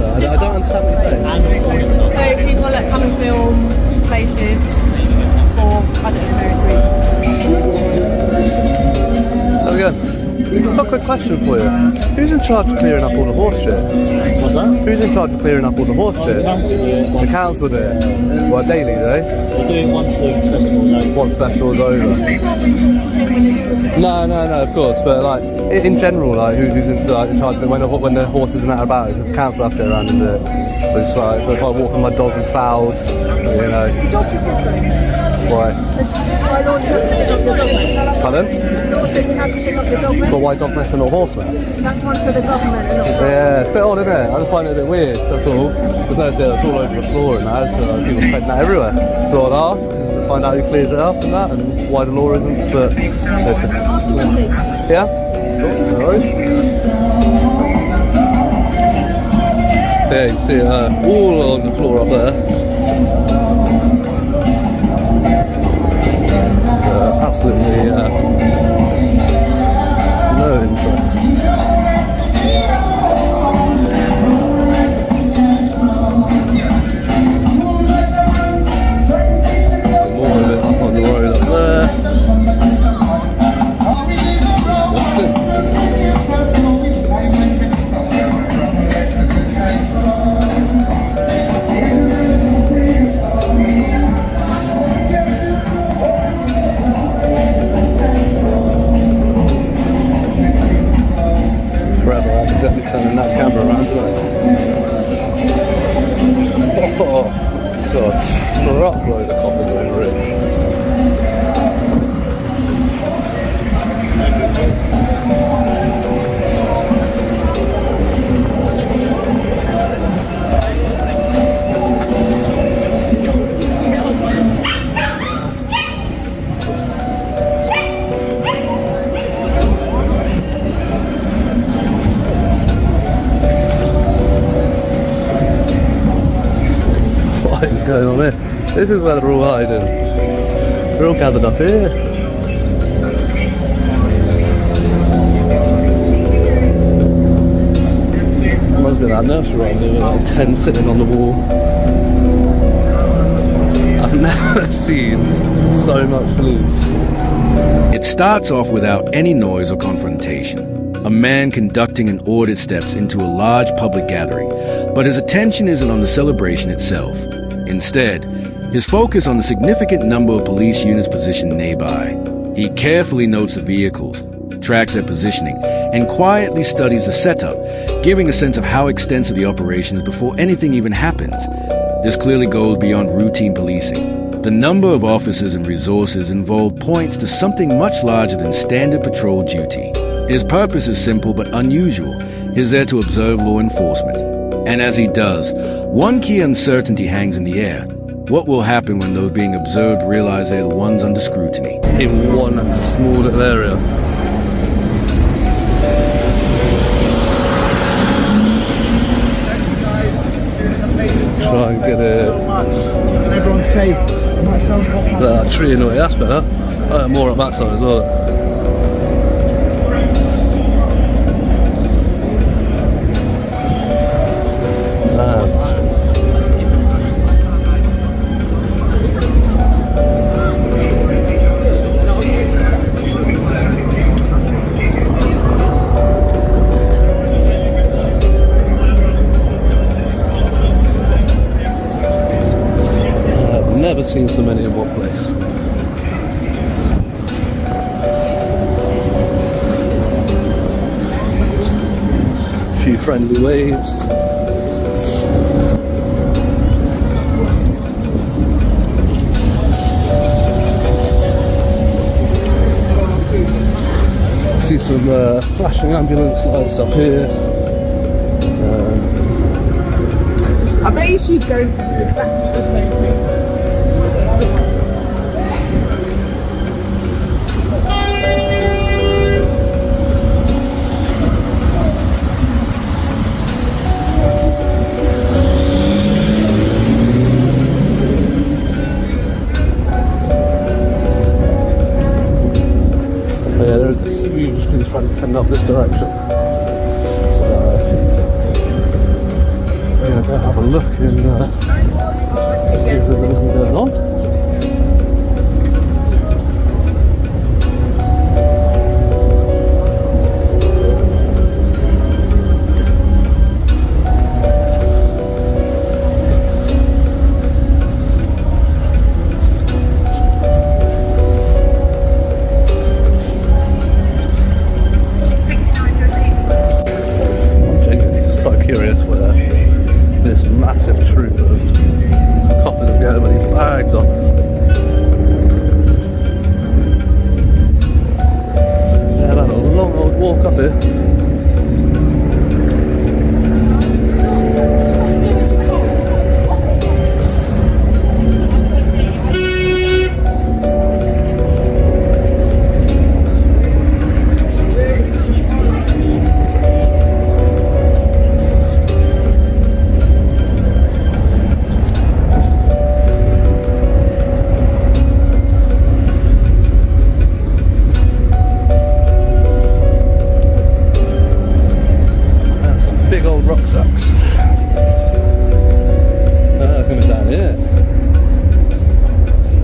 I don't understand what you're saying. And auditor. So people that come and film places for, I don't know, various reasons. How's it going? I've got a quick question for you. Who's in charge of clearing up all the horse shit? What's that? Who's in charge of clearing up all the horse shit? The council do it. The council do it. What, daily, do they? They do it once the festival's over. Once the festival's over. So they can't bring vehicles in when they do the No, of course, but like in general, like who's in charge of it when the horse isn't out and about? It's just the council has to go around and do it. But it's like if I walk with my dog and fouled, you know. Dogs is different. Why? By law you have to pick up your dog mess. Pardon? Law says you have to pick up your dog mess. But why dog mess and not horse mess? That's one for the government and not for Yeah, it's a bit odd, isn't it? I just find it a bit weird, that's all. There's no say that's all over the floor and that, so people taking that everywhere. So I'd ask, just to find out who clears it up and that, and why the law isn't, but... Ask them quickly. Yeah? Cool, no worries. Yeah, you can see it all along the floor up there. Absolutely no interest. More of it up on the road up there. Disgusting. Accidentally turning that camera around, didn't I? Oh, God, truckload of coppers over it. What is going on here? This is where they're all hiding. They're all gathered up here. Must be that nursery right there with like 10 sitting on the wall. I've never seen so much police. It starts off without any noise or confrontation. A man conducting an audit steps into a large public gathering, but his attention isn't on the celebration itself. Instead, his focus on the significant number of police units positioned nearby. He carefully notes the vehicles, tracks their positioning, and quietly studies the setup, giving a sense of how extensive the operation is before anything even happens. This clearly goes beyond routine policing. The number of officers and resources involved points to something much larger than standard patrol duty. His purpose is simple but unusual. He's there to observe law enforcement. And as he does, one key uncertainty hangs in the air. What will happen when those being observed realize they're the ones under scrutiny? In one small little area. Try and get it. Everyone's safe. That tree in the way, that's better. More on that side as well. Never seen so many in one place. A few friendly waves. See some flashing ambulance lights up here. I bet you she's going to do exactly the same thing. Yeah, there is a huge police front heading up this direction. So, have a look and see if there's anything going on. Curious where this massive troop of coppers are getting these bags on. Yeah, I've had a long old walk up here. Rucksacks. Coming down here.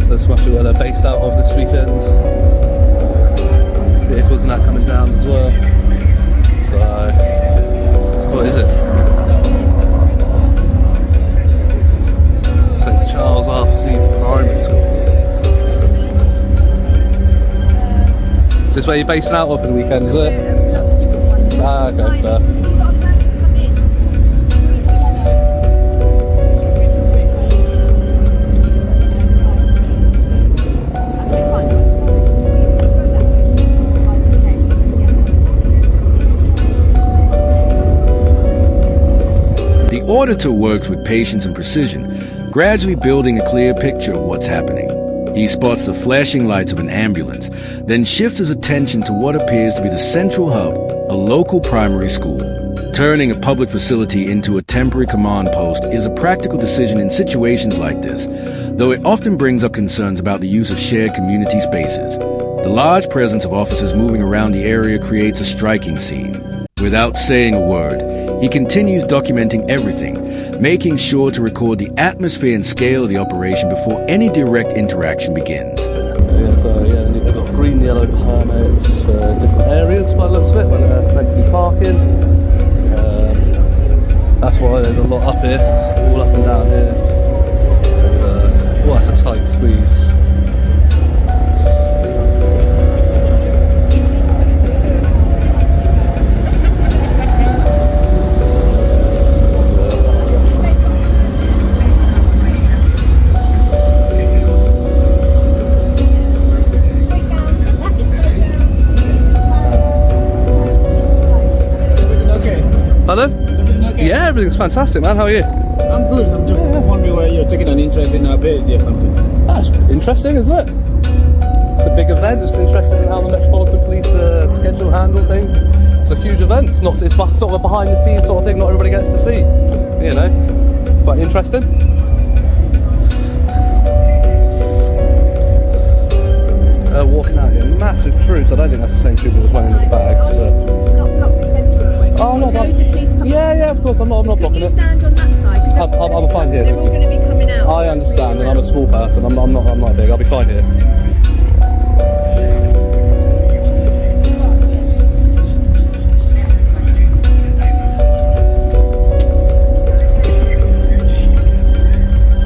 So this must be where they're based out of this weekend. Vehicles and that coming down as well. So, what is it? St. Charles RC Primary School. Is this where you're basing out of for the weekend, is it? Okay, fair. The auditor works with patience and precision, gradually building a clear picture of what's happening. He spots the flashing lights of an ambulance, then shifts his attention to what appears to be the central hub, a local primary school. Turning a public facility into a temporary command post is a practical decision in situations like this, though it often brings up concerns about the use of shared community spaces. The large presence of officers moving around the area creates a striking scene. Without saying a word, he continues documenting everything, making sure to record the atmosphere and scale of the operation before any direct interaction begins. Yeah, so yeah, they've got green, yellow permits for different areas by the looks of it, when they're meant to be parking. That's why there's a lot up here, all up and down here. And, well, that's a tight squeeze. Pardon? Okay. Yeah, everything's fantastic, man. How are you? I'm good. I'm just wondering why you're taking an interest in our base or something. That's interesting, isn't it? It's a big event. Just interested in how the Metropolitan Police schedule handle things. It's a huge event. It's not sort of a behind the scenes sort of thing. Not everybody gets to see. You know, quite interesting. Walking out here, massive troops. I don't think that's the same troop that was wearing the bags. Block this entranceway. Oh, no, Loads of police coming. yeah, of course. I'm not blocking Can you it. stand on that side? 'Cause I'm fine here. They're all going to be coming out. I understand, and I'm a small person. I'm not big. I'll be fine here.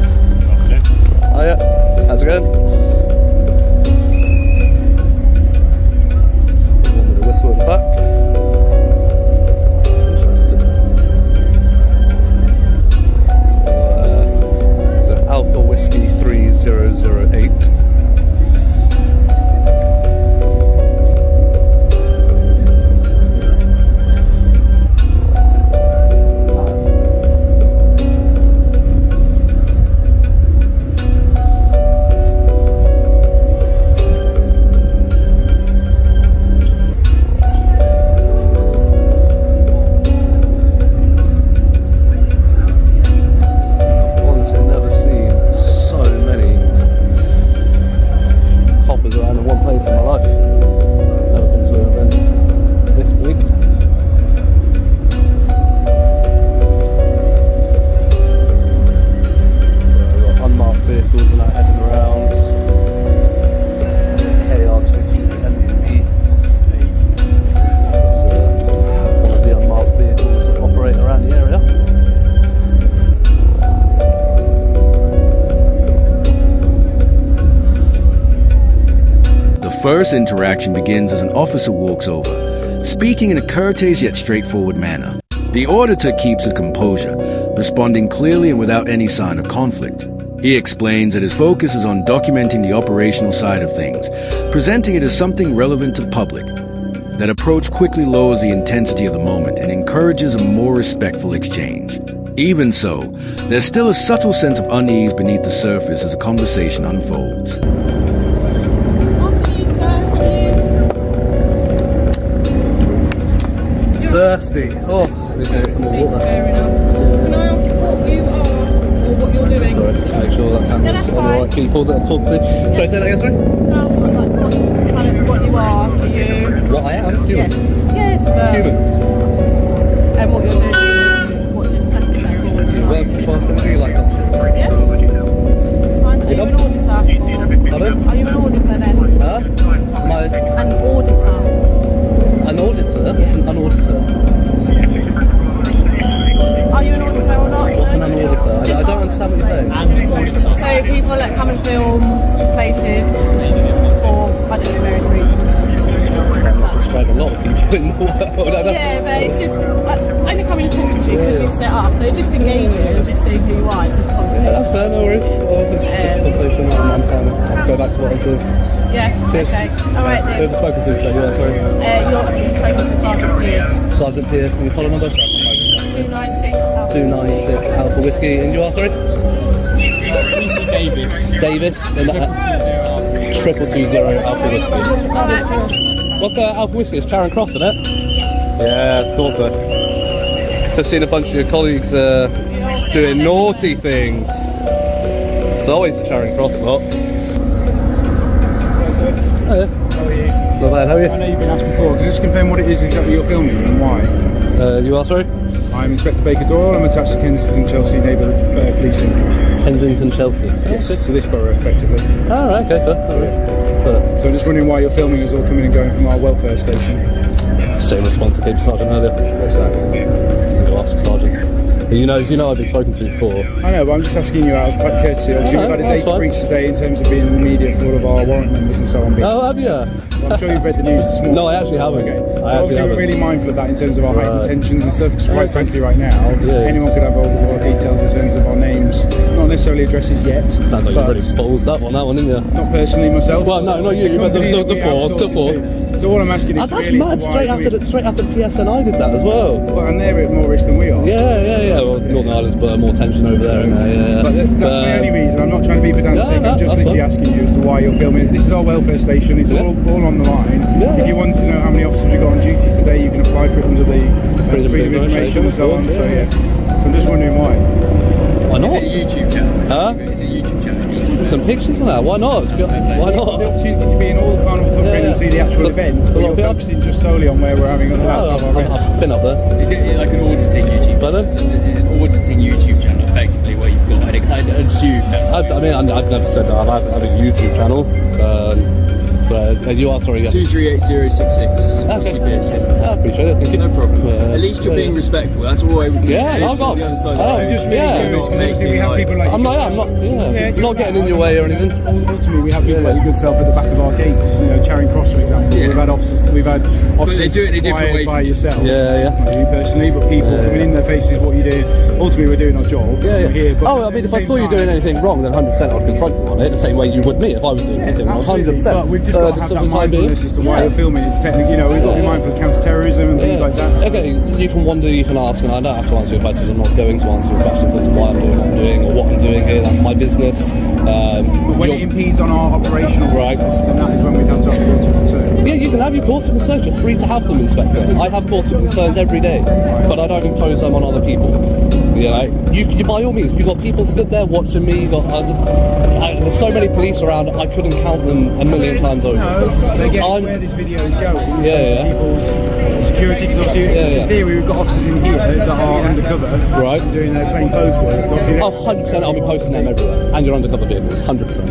Oh yeah, how's it going? One with a whistle at the back. Interesting. So Alpha Whiskey 3008. first interaction begins as an officer walks over, speaking in a courteous yet straightforward manner. The auditor keeps his composure, responding clearly and without any sign of conflict. He explains that his focus is on documenting the operational side of things, presenting it as something relevant to the public. That approach quickly lowers the intensity of the moment and encourages a more respectful exchange. Even so, there's still a subtle sense of unease beneath the surface as the conversation unfolds. Afternoon, sir. How are you? Thirsty. Oh, we should get some more water. Fair enough. Can I ask what you are or what you're doing? Sorry, just make sure that camera's that's on the fine. right people that are talking to. Should I say that again, sorry? Can I ask what you are? Are you? What I am? Human. Yes, but Human. and what you're doing? What just that's all. Well, which one's going to do like that? Yeah. Fine. Are you an auditor? Pardon? Are you an auditor then? Huh? An auditor. An auditor? What's an auditor? Are you an auditor or not? What's an auditor? I don't understand what you're saying. And auditor. So people that come and film places for I don't know various reasons. Describe a lot of people in the world. I don't know. Yeah, but it's just only coming and talking to you because you've set up. So just engage it and just see who you are. It's just a Yeah, conversation. that's fair, no worries. Well, it's just a conversation. I'm fine. I'll go back to what I was doing. Yeah. Cheers. Okay. All right Who have then. I spoken to today? Yeah, sorry. You've spoken to Sergeant Pierce. Sergeant Pierce, and your collar number? 296. 296 Alpha Whiskey. And you are, sorry? Davis. Davis. And 220 Alpha Whiskey. All right. Cool. What's Alpha Whiskey? It's Charing Cross, isn't it? Yeah, thought so. Just seen a bunch of your colleagues doing naughty things. It's always the Charing Cross lot. Hello, sir. Hiya. How are you? Not bad, how are I you? know you've been asked before. Can you just confirm what it is exactly you're filming and why? You are, sorry? I'm Inspector Baker Doyle. I'm attached to Kensington Chelsea Neighbourhood Policing. Kensington, Chelsea. Yes, to this borough, effectively. Oh, right, okay, fair. No worries. So I'm just wondering why you're filming us all coming and going from our welfare station. Same response I gave Sergeant earlier. What's that? Go ask Sergeant. You know I've been spoken to before. I know, but I'm just asking you out of courtesy. Obviously, we've had a that's data fine. breach today in terms of being in the media for all of our warrant members and so on. Oh, have you? Well, I'm sure you've read the news this morning. No, I actually haven't. Okay. So I actually obviously haven't. we're really mindful of that in terms of our heightened Right. tensions and stuff, because quite frankly right now, Yeah. anyone could have all of our details in terms of our names, not necessarily addresses yet. Sounds like you're but pretty ballsed up on that one, didn't you? not personally myself. Well, no, not you, but the company that we force, the outsource force. to. So all I'm asking is That's really mad. why Straight after the PSNI did that as well. Well, and they're at more risk than we are. Yeah. Well, it's Northern Ireland's but more tension over there, isn't there? Yeah. But that's the only reason. I'm not trying to be pedantic. No, I'm just that's literally fine. asking you as to why you're filming. This is our welfare station. It's Yeah. all on the line. Yeah. If you want to know how many officers we've got on duty today, you can apply for it under the Freedom of Freedom of Information and so on. Information, So yeah. yeah. So I'm just wondering why. Why not? Is it a YouTube channel? Huh? Is it a YouTube channel? Some pictures of that. Why not? Why The not? opportunity to be in all carnival footprint Yeah. and see the actual So- event, a but lot you're of people- focusing just solely on where we're having our events. I've been up there. Is it like an auditing YouTube Pardon? channel? Is it an auditing YouTube channel effectively where you've got, I'd assume that's I mean, I've never said that. I have a YouTube channel. But you are, sorry, yeah. 238066. Okay. PCPS, yeah. I appreciate it. Thank you. No problem. Yeah. At least you're being respectful. That's all I would say. Yeah, At least I've got- on the other side of the oh, road. Just really Yeah. curious, because Not obviously we making, have people like I'm not yourself. I'm you're not getting in your way or anything. Ultimately, we have people like your good self at the back of our gates. You know, Charing Cross, for example. Yeah. We've had officers they do it in a different acquired way. by yourself. Yeah. Not you personally, but people coming in their faces what you do. Ultimately, we're doing our job. Yeah. We're here, but Oh, I at mean, the if I same saw you doing time- anything wrong, then 100% I'd confront you on it, the same way you would me if I was doing anything wrong. Absolutely, 100%. but we've just got to have for that the time being. mindfulness as to why Yeah. you're filming. It's technically, you know, we've got to be Yeah. mindful of counter-terrorism and things like that. So. Okay, you can wonder, you can ask, and I don't have to answer your questions. I'm not going to answer your questions as to why I'm doing what I'm doing or what I'm doing here. That's my business. But when it impedes on our operational Right. purpose, then that is when we'd have to have cause for concern. Yeah, you can have your cause for concern. You're free to have them, Inspector. I have cause for concerns every day, but I don't impose them on other people. You know, you by all means, you've got people stood there watching me. You got there's so many police around. I couldn't count them a million times over. No, but again, I'm- it's where this video is going. in Yeah, terms of yeah. People's security, because obviously, Yeah. in theory, we've got officers in here that are undercover, Right. doing their plain clothes work. Obviously, Oh, 100%. I'll be posting them everywhere, and your undercover vehicles, 100%.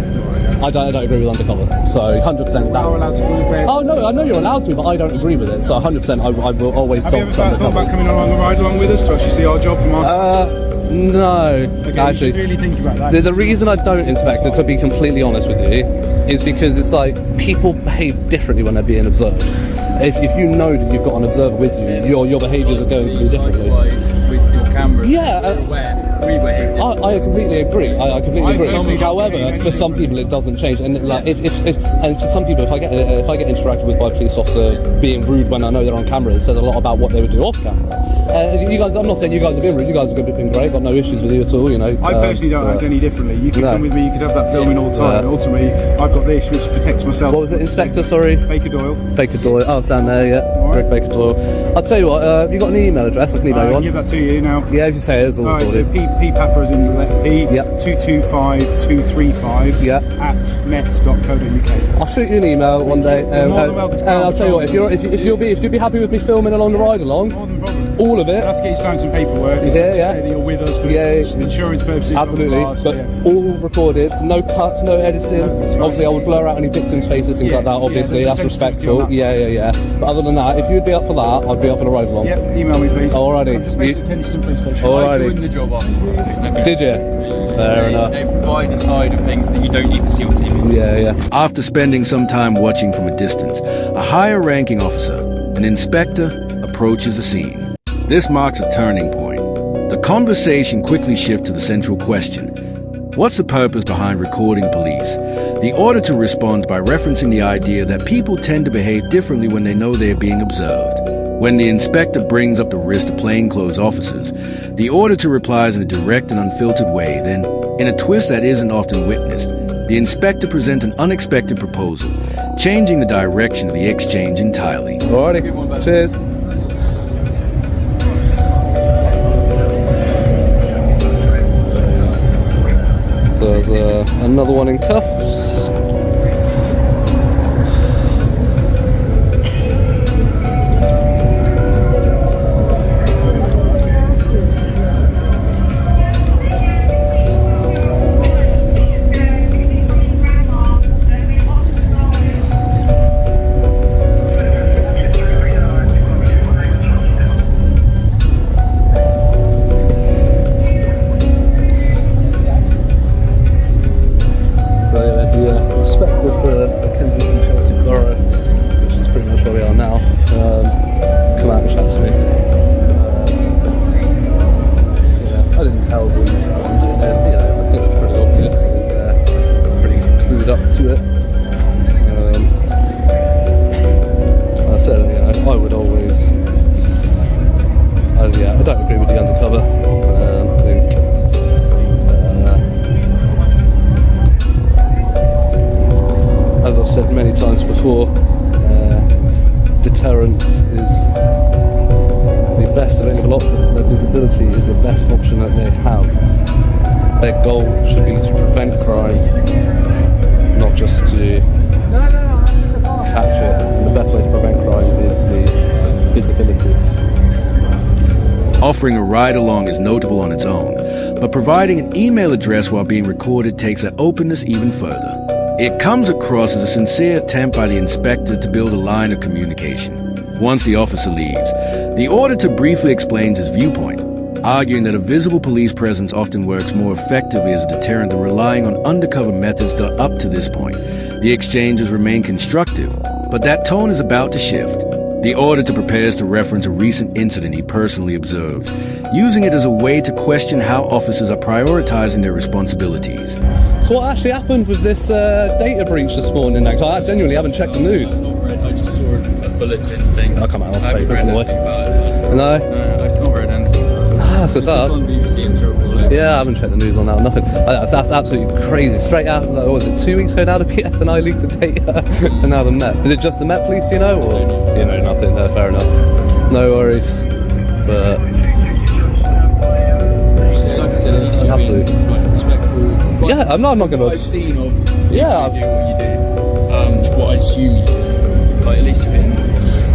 I don't agree with undercover, so 100%. we are allowed to wear. Oh no, I know you're allowed to, but I don't agree with it. So 100%, I will always Have you ever dox thought about undercovers. coming along and ride along with us to actually see our job from our side? No, Okay, you actually. should really think about that. The reason I don't inspect it, to be completely honest with you, is because it's like people behave differently when they're being observed. If you know that you've got an observer with you, your behaviours are going to be differently. Likewise with your camera. Yeah, where we behave differently. I completely agree. I completely agree. personally don't However, think for some people it doesn't change. And like if and for some people, if I get interacted with by a police officer being rude when I know they're on camera, it says a lot about what they would do off camera. You guys, I'm not saying you guys have been rude. You guys have been great. Got no issues with you at all. You know. I personally don't act any differently. You could come with me, you could have that filming all the time. And ultimately, I've got this which protects myself. What was it, Inspector? Sorry. Baker Doyle. Baker Doyle. Oh, it's down there. Yeah. Alright. Greg Baker Doyle. I'll tell you what. Have you got an email address? I can email you I'll on. give that to you now. Yeah, if you say it, it's all Alright, so recorded. P Papper is in the letter P. Yep. 225235. Yeah. At met.co.uk. I'll shoot you an email one day, more than welcome to and I'll come tell you what. and If you'll be happy with me filming along the ride along, More than problem. all of it. Let's get you signed some paperwork. It's Yeah, to yeah. say that you're with us for Yeah, insurance purposes. Absolutely, blah, blah, blah, so, but all recorded, no cuts, no editing. that's right. Obviously, I would blur out any victims' faces, things Yeah, like that. yeah, Obviously, there's that's a sensitivity respectful. on that. Yeah. But other than that, if you'd be up for that, I'd be up for the ride along. Yep, email me please. Alrighty. I'm just based at Kensington Police Station. Alright. I joined the job after. Did you? Fair enough. They provide a side of things that you don't need to see on TV. Yeah. After spending some time watching from a distance, a higher-ranking officer, an inspector, approaches the scene. This marks a turning point. The conversation quickly shifts to the central question. What's the purpose behind recording police? The auditor responds by referencing the idea that people tend to behave differently when they know they are being observed. When the inspector brings up the risk to plainclothes officers, the auditor replies in a direct and unfiltered way. Then, in a twist that isn't often witnessed, the inspector presents an unexpected proposal, changing the direction of the exchange entirely. Alrighty. Cheers. So there's another one in cuffs. Inspector for Kensington Chelsea Borough, which is pretty much where we are now, come out and chat to me. I didn't tell them what I'm doing there. I think it's pretty obvious. I think they're pretty clued up to it. I said, I would always. I don't agree with the undercover. I think. As I've said many times before, deterrence is the best available option. Their visibility is the best option that they have. Their goal should be to prevent crime, not just to catch it. And the best way to prevent crime is the visibility. Offering a ride-along is notable on its own, but providing an email address while being recorded takes that openness even further. It comes across as a sincere attempt by the inspector to build a line of communication. Once the officer leaves, the auditor briefly explains his viewpoint, arguing that a visible police presence often works more effectively as a deterrent than relying on undercover methods done up to this point. The exchanges remain constructive, but that tone is about to shift. The auditor prepares to reference a recent incident he personally observed, using it as a way to question how officers are prioritizing their responsibilities. So what actually happened with this data breach this morning? Because I genuinely haven't checked the news. I've not read. I just saw a bulletin thing. I'll come out off I haven't paper read anyway. anything about it. No? No, I've not read anything. So it's up. On BBC intro all over. Yeah, I haven't checked the news on that. Nothing. That's absolutely crazy. Straight out, what was it 2 weeks ago now? The PSNI leaked the data, and now the Met. Is it just the Met Police? Or nothing? No, fair enough. No worries. But Like I said, at least you're Absolutely. being like, respectful. Like, yeah, I'm not gonna. I've seen of Yeah. you do what you do. What I assume you do. Like at least you're being.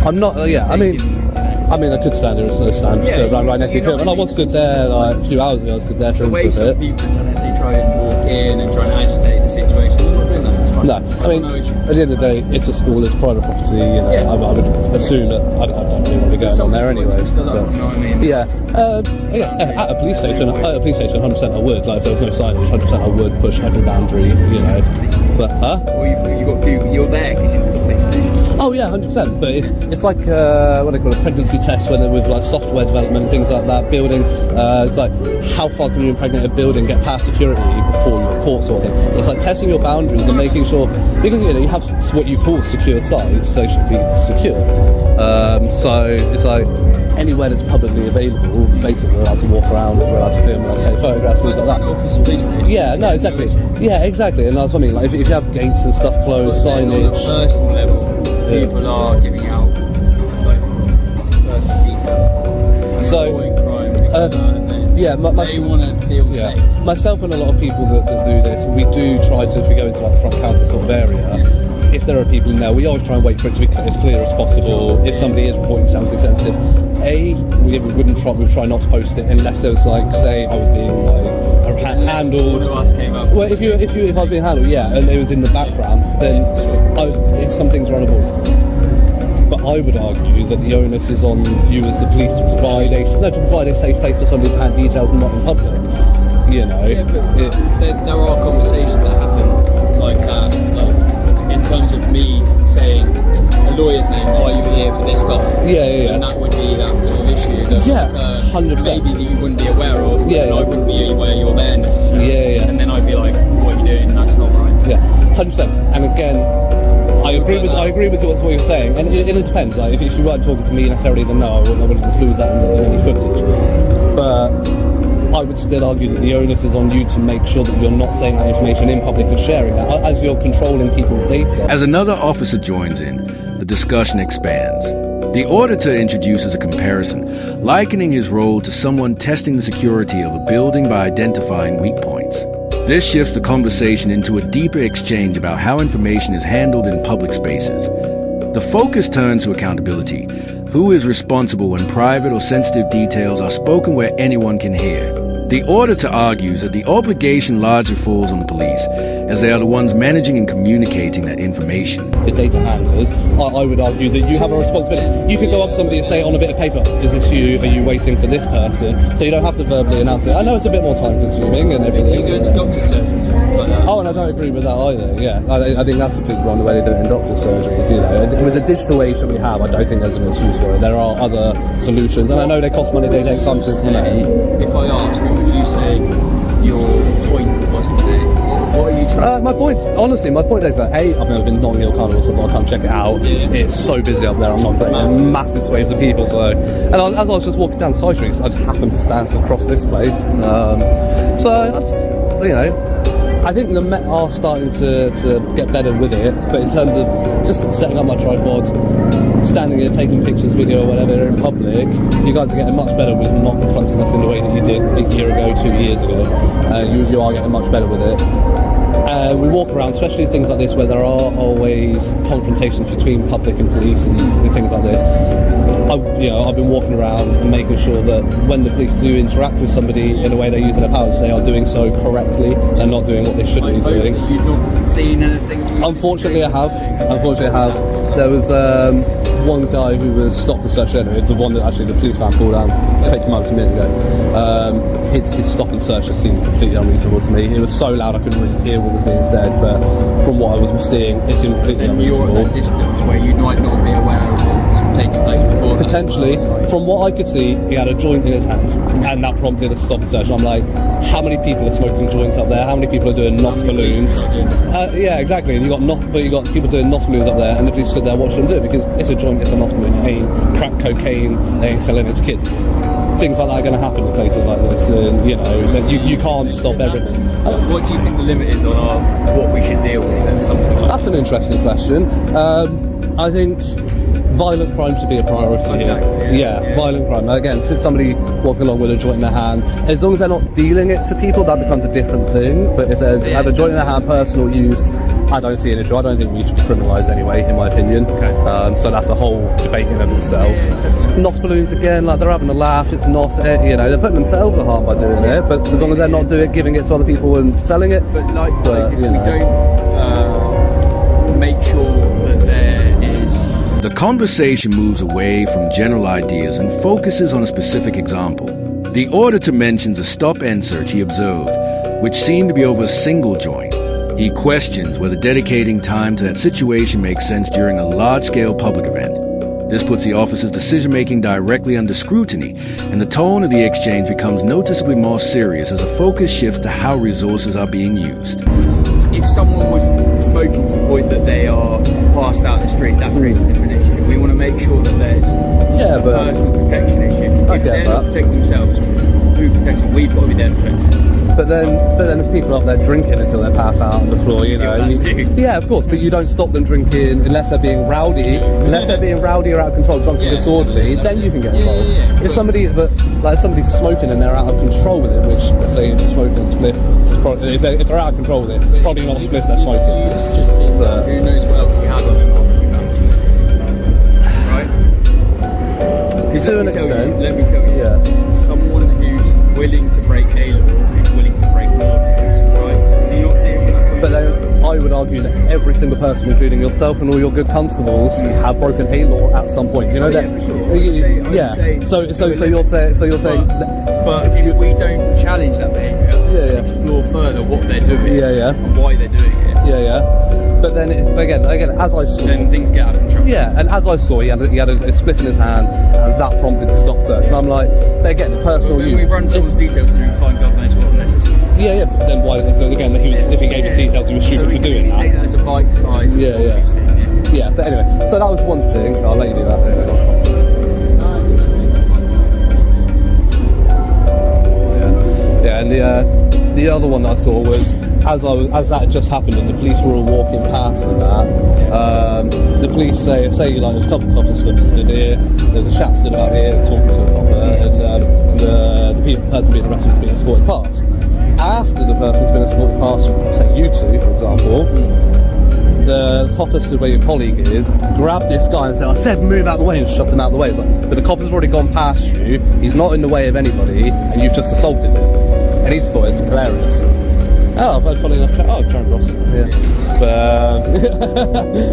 I'm not. I mean. taken, I mean, I could stand here and stand right next to you. And I was stood there like a few hours ago. I stood there for The way a some bit. people they try and walk in and try and agitate the situation. You're not doing that. It's fine. No, I mean, at the end of the day, it's a school, it's private property. You know, Yeah. I would assume that I don't really want to be going on there anyway. Still but- up, you know what I mean? Yeah, at a police station, 100% I would. Like, if there was no signage, 100% I would push every boundary. You know, but Or you got people. You're there because you're in this police station. oh yeah, 100%. But it's like what they call a pregnancy test, when they're with like software development and things like that. Building, it's like how far can you impregnate a building, get past security before you're caught, sort of thing. It's like testing your boundaries and making sure, because you know you have what you call secure sites, so they should be secure. So it's like anywhere that's publicly available, basically we're allowed to walk around, we're allowed to film, we're allowed to take photographs, things like that. Office and police station. Yeah, no, exactly. Yeah, exactly. And that's what I mean. Like if you have gates and stuff closed, On a signage. personal level, people are giving out like personal details. So, Avoiding crime, things like that, and they, yeah, they want to feel Yeah, safe. myself and a lot of people that do this, we do try to, if we go into like the front counter sort of area, if there are people in there, we always try and wait for it to be as clear as possible. If somebody is reporting something sensitive, we'd try not to post it unless there was like, say, I was being like handled. One of us came up. Well, if I was being handled, yeah, and it was in the background, then it's some things are unavoidable. But I would argue that the onus is on you as the police to provide a safe place for somebody to hand details not in public. You know. Yeah, but there are conversations that happen like that, like in terms of me saying a lawyer's name, are you here for this guy? Yeah. And that would be that sort of issue that 100%. maybe that you wouldn't be aware of, Yeah, and yeah. I wouldn't be aware you're there necessarily. Yeah. And then I'd be like, what are you doing? That's not right. Yeah, 100%. And again, I agree with what you're saying, and it depends. Like, if you weren't talking to me necessarily, then no, I wouldn't include that in any footage. But I would still argue that the onus is on you to make sure that you're not saying that information in public and sharing that, as you're controlling people's data. As another officer joins in, the discussion expands. The auditor introduces a comparison, likening his role to someone testing the security of a building by identifying weak points. This shifts the conversation into a deeper exchange about how information is handled in public spaces. The focus turns to accountability. Who is responsible when private or sensitive details are spoken where anyone can hear? The auditor argues that the obligation largely falls on the police, as they are the ones managing and communicating that information. The data handlers, I would argue that you have a responsibility. You could go up to somebody and say on a bit of paper, is this you? Are you waiting for this person? So you don't have to verbally announce it. I know it's a bit more time consuming and everything. You go into doctor's surgeries, things like that. Oh, and I don't agree with that either, yeah. I think that's completely wrong the way they do it in doctor's surgeries, you know. With the digital age that we have, I don't think there's an excuse for it. There are other solutions, and I know they cost money, they take time to implement. If I asked, what would you say your point was today? What are you trying My point is that I've never been to Notting Hill Carnival, so I thought I'll come check it out. Yeah. It's so busy up there, I'm not getting massive swathes of people. So, and as I was just walking down the side streets, I just happened to stand across this place. So, you know, I think the Met are starting to get better with it, but in terms of just setting up my tripod, standing here taking pictures, video, or whatever in public, you guys are getting much better with not confronting us in the way that you did a year ago, 2 years ago. You are getting much better with it. We walk around, especially things like this where there are always confrontations between public and police and things like this. I've been walking around and making sure that when the police do interact with somebody in a way they're using their powers, they are doing so correctly and not doing what they should be doing. You've not seen anything? Unfortunately, I have. There was one guy who was stopped and searched anyway, the one that actually the police van pulled down, picked him up a minute ago. His stop and search just seemed completely unreasonable to me. It was so loud I couldn't really hear what was being said, but from what I was seeing, it seemed completely unreasonable. You're at that distance where you might not be aware of what's taking place before. Potentially, from what I could see, he had a joint in his hand, and that prompted a stop and search. And I'm like, how many people are smoking joints up there? How many people are doing NOS balloons? Yeah, exactly. And you got people doing NOS balloons up there, and the police sit there watching them do it because it's a joint, it's a NOS balloon. It ain't crack cocaine, they ain't selling it to kids. Things like that are going to happen in places like this, and you can't stop everything. What do you think the limit is on what we should deal with and something like that? That's an interesting question. I think violent crime should be a priority Exactly, here. Yeah, violent crime. Again, if it's somebody walking along with a joint in their hand, as long as they're not dealing it to people, that becomes a different thing. But if there's either joint in their hand, personal use, I don't see an issue. I don't think we should be criminalised anyway, in my opinion. Okay. So that's a whole debate in of itself. definitely. NOS balloons again, like they're having a laugh. It's NOS, you know, they're putting themselves at harm by doing it. But as long as they're not doing it, giving it to other people and selling it. But likewise, if you we know. don't make sure that there is... The conversation moves away from general ideas and focuses on a specific example. The auditor mentions a stop-end search he observed, which seemed to be over a single joint. He questions whether dedicating time to that situation makes sense during a large-scale public event. This puts the officer's decision-making directly under scrutiny, and the tone of the exchange becomes noticeably more serious as the focus shifts to how resources are being used. If someone was smoking to the point that they are passed out in the street, that creates a different issue. We want to make sure that there's a personal protection issue. If they're not protecting themselves, who protects them? We've got to be there to protect them. But then there's people up there drinking until they pass out on the floor, you know. Yeah, of course, but you don't stop them drinking unless they're being rowdy, or out of control, drunk and disorderly, then you can get involved. If somebody's smoking and they're out of control with it, which, let's say, if they're smoking a spliff, if they're out of control with it, it's probably not a spliff they're smoking. It's just seen that. Who knows what else he had on him after we've had right? Because let me tell you, someone who's willing to break a law is willing to break law, right? Do you not see it? But then I would argue that every single person, including yourself and all your good constables, have broken a law at some point. You know that? For sure. So you're saying. But if we don't challenge that behaviour, explore further what they're doing, and why they're doing it, But then again, as I saw, then things get out of control. Yeah, and as I saw, he had a spliff in his hand, and that prompted the stop search. And I'm like, but again, the personal use. We run someone's details through and find God knows what unnecessary. Yeah, but then why? Again, if he gave his details, he was stupid for doing that. Say that as a bite size. Yeah, but anyway, so that was one thing. I'll let you do that. And the other one I saw was as that had just happened and the police were all walking past and that, the police say like there's a couple of coppers stood here, there's a chap stood about here talking to a copper, and the person being arrested was being escorted past. After the person's been escorted past, say you two, for example, the copper stood where your colleague is, grabbed this guy and said, I said move out of the way, and shoved him out of the way. It's like, but the copper's already gone past you, he's not in the way of anybody, and you've just assaulted him. And he just thought it's hilarious. Oh, I've heard funny enough Charing Cross. Yeah. But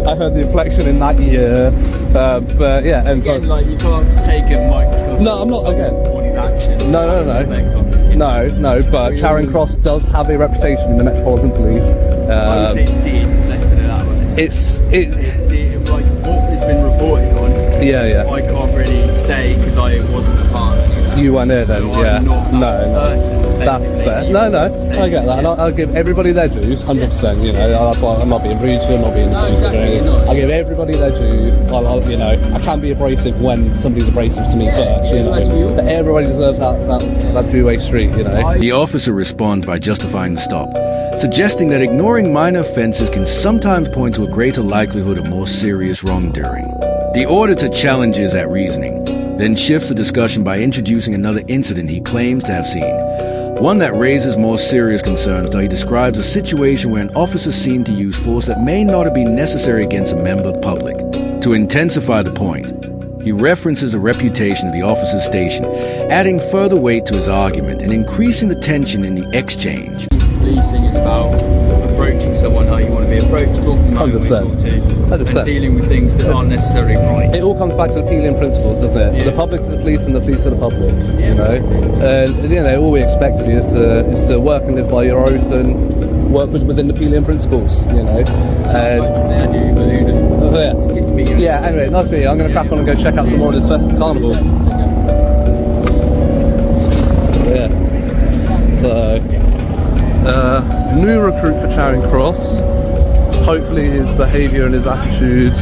I heard the inflection in that year. But yeah, and again, like you can't take a microcosm. No, I'm not again. On his actions. No. No, but Charing Cross does have a reputation in the Metropolitan Police. I would say it did. Let's put it that way. It did. Like what has been reported on. Yeah. I can't really say because I wasn't a part of it. You weren't there then, I'm not that's fair. No, I get that, and I'll give everybody their dues, 100%. You know, that's why I'm not being rude to them, not being. I'll give everybody their dues. You know, I can be abrasive when somebody's abrasive to me first. You know, but everybody deserves that two-way street. You know. The officer responds by justifying the stop, suggesting that ignoring minor offences can sometimes point to a greater likelihood of more serious wrongdoing. The auditor challenges that reasoning, then shifts the discussion by introducing another incident he claims to have seen. One that raises more serious concerns, though he describes a situation where an officer seemed to use force that may not have been necessary against a member of the public. To intensify the point, he references the reputation of the officer's station, adding further weight to his argument and increasing the tension in the exchange. Policing is about approaching someone how you want to be approached, talking about who you talk to, 100%. and dealing with things that aren't necessarily right. It all comes back to the Pelian principles, doesn't it? Yeah. The public to the police and the police to the public. You know, and you know, all we expect of you is to work and live by your oath and work within the Pelian principles. You know. I'd like to say I do, but who knows? Good to meet you. Yeah. Anyway, nice to meet you. I'm going to crack on and go check out some more of this carnival. Yeah. So. New recruit for Charing Cross. Hopefully his behaviour and his attitude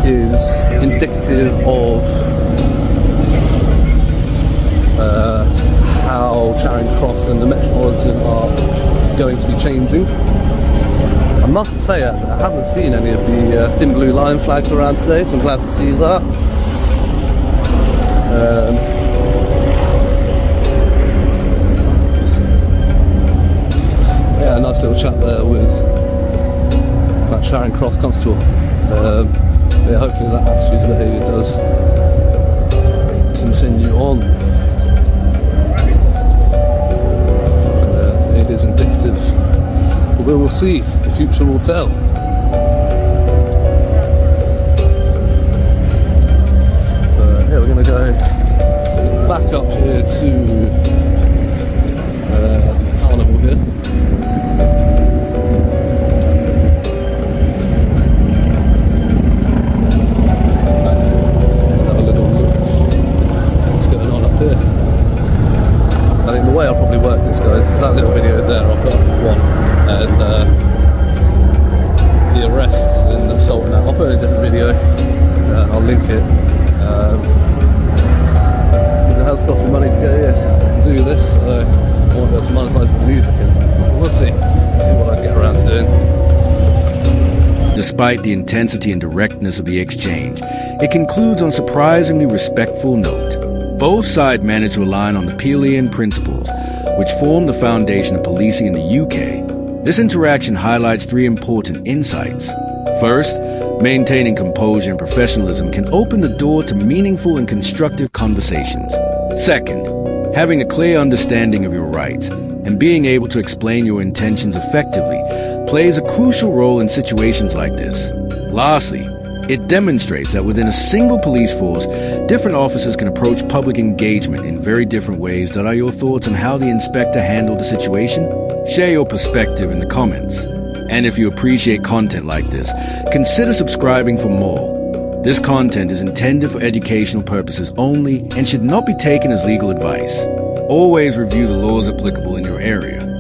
is indicative of how Charing Cross and the Metropolitan are going to be changing. I must say I haven't seen any of the thin blue line flags around today, so I'm glad to see that. Yeah, a nice little chat there with Charing Cross Constable. Yeah, hopefully that attitude and behaviour does continue on. It is indicative, but we will see. The future will tell. Yeah, we're going to go back up here to Carnival here. Have a little look what's going on up here. I think the way I'll probably work this, guys, is that little video there, I'll put up one, and the arrests and assault now. I'll put in a different video, I'll link it. Because it has cost me money to get here and do this, so I won't be able to monetize my music in. We'll see what I get around to doing. Despite the intensity and directness of the exchange, it concludes on a surprisingly respectful note. Both sides manage to align on the Peelian principles, which form the foundation of policing in the UK. This interaction highlights 3 important insights. First, maintaining composure and professionalism can open the door to meaningful and constructive conversations. Second, having a clear understanding of your rights and being able to explain your intentions effectively plays a crucial role in situations like this. Lastly, it demonstrates that within a single police force, different officers can approach public engagement in very different ways. What are your thoughts on how the inspector handled the situation? Share your perspective in the comments. And if you appreciate content like this, consider subscribing for more. This content is intended for educational purposes only and should not be taken as legal advice. Always review the laws applicable in your area.